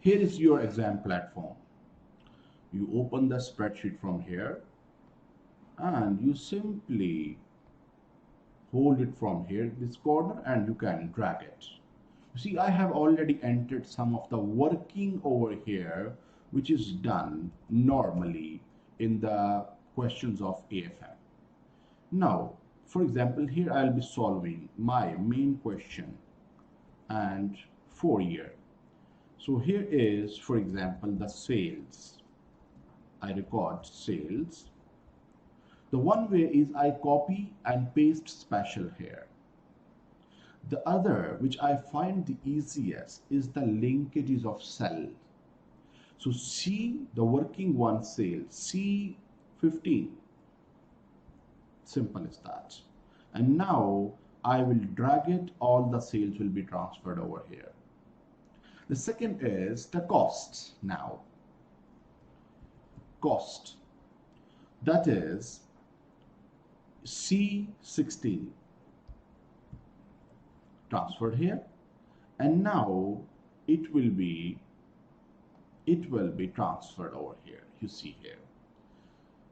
Here is your exam platform. You open the spreadsheet from here and you simply hold it from here, this corner, and you can drag it. You see, I have already entered some of the working over here, which is done normally in the questions of AFM. Now, for example, here I'll be solving my main question and 4-year. So here is, for example, the sales. I record sales. The one way is I copy and paste special here. The other, which I find the easiest, is the linkages of cell. So C, the working one sales, C15. Simple as that. And now I will drag it, all the sales will be transferred over here. The second is the costs now. Cost. That is C16 transferred here, and now it will be transferred over here. You see here.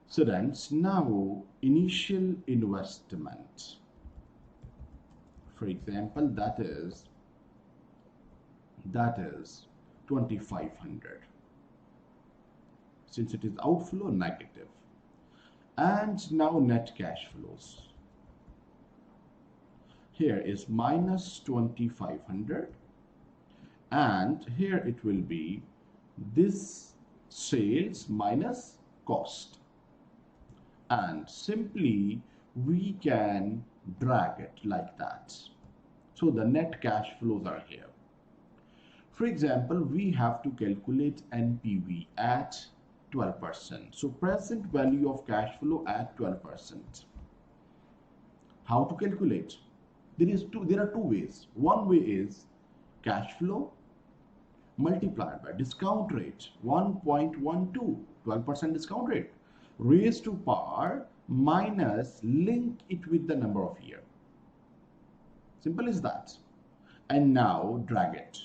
So then now initial investment, for example, that is 2500, since it is outflow negative. And now net cash flows. Here is minus 2500, and here it will be this sales minus cost, and simply we can drag it like that. So the net cash flows are here. For example, we have to calculate NPV at 12%. So present value of cash flow at 12%. How to calculate? There are two ways. One way is cash flow multiplied by discount rate 1.12, 12% discount rate, raised to power minus link it with the number of year. Simple as that. And now drag it.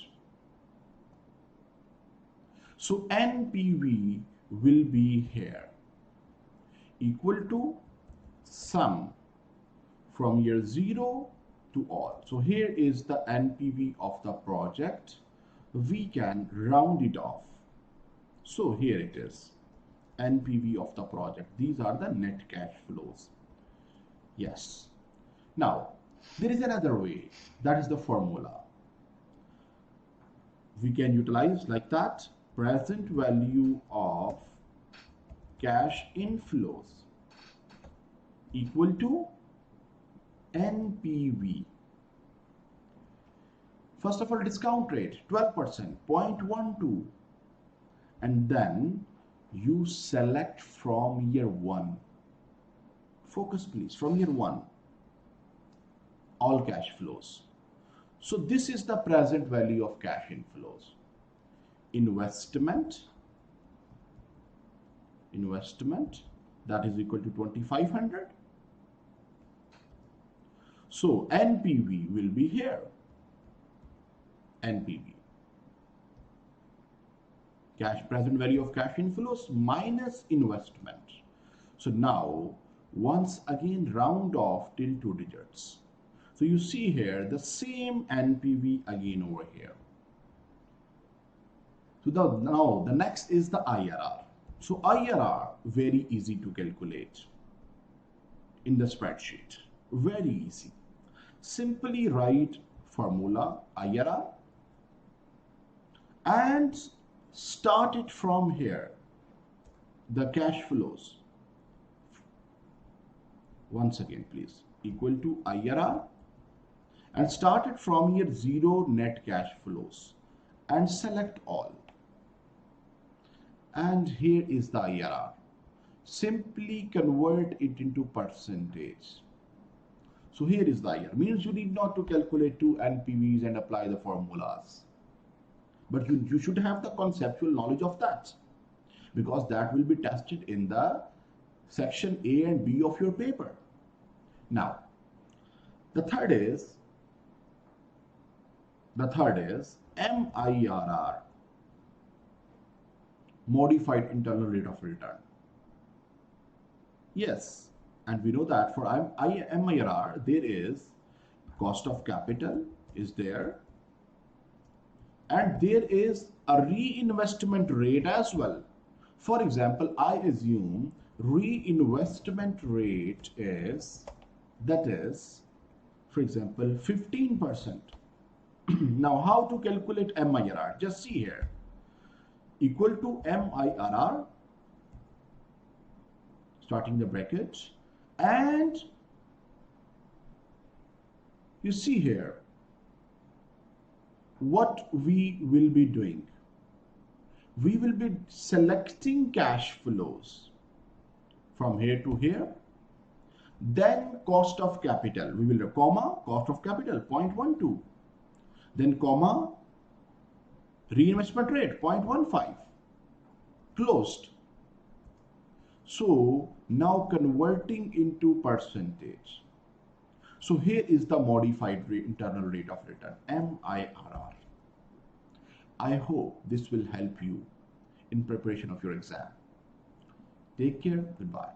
So NPV will be here equal to sum from year 0 to all. So here is the NPV of the project. We can round it off. So here it is, NPV of the project. These are the net cash flows. Yes. Now, there is another way. That is the formula. We can utilize like that. Present value of cash inflows equal to NPV. First of all, discount rate 12%, 0.12, and then you select from year 1. Focus please, from year 1, all cash flows. So this is the present value of cash inflows. Investment, that is equal to 2500. So NPV will be here. NPV, cash present value of cash inflows minus investment. So now once again round off till 2 digits. So you see here the same NPV again over here. So now the next is the IRR. So IRR, very easy to calculate in the spreadsheet. Very easy. Simply write formula IRR and start it from here. The cash flows. Once again, please, equal to IRR and start it from year 0 net cash flows and select all. And here is the IRR. Simply convert it into percentage. So here is the IRR. Means you need not to calculate 2 NPVs and apply the formulas. But you should have the conceptual knowledge of that, because that will be tested in the section A and B of your paper. Now, the third is MIRR. modified internal rate of return. Yes, and we know that for MIRR, there is cost of capital is there, and there is a reinvestment rate as well. For example, I assume reinvestment rate is, that is, for example, 15%. Now, how to calculate MIRR? Just see here. Equal to MIRR, starting the bracket, and you see here what we will be doing. We will be selecting cash flows from here to here. Then cost of capital, we will comma cost of capital 0.12, then comma reinvestment rate 0.15, closed. So now converting into percentage. So here is the modified internal rate of return, MIRR. I hope this will help you in preparation of your exam. Take care. Goodbye.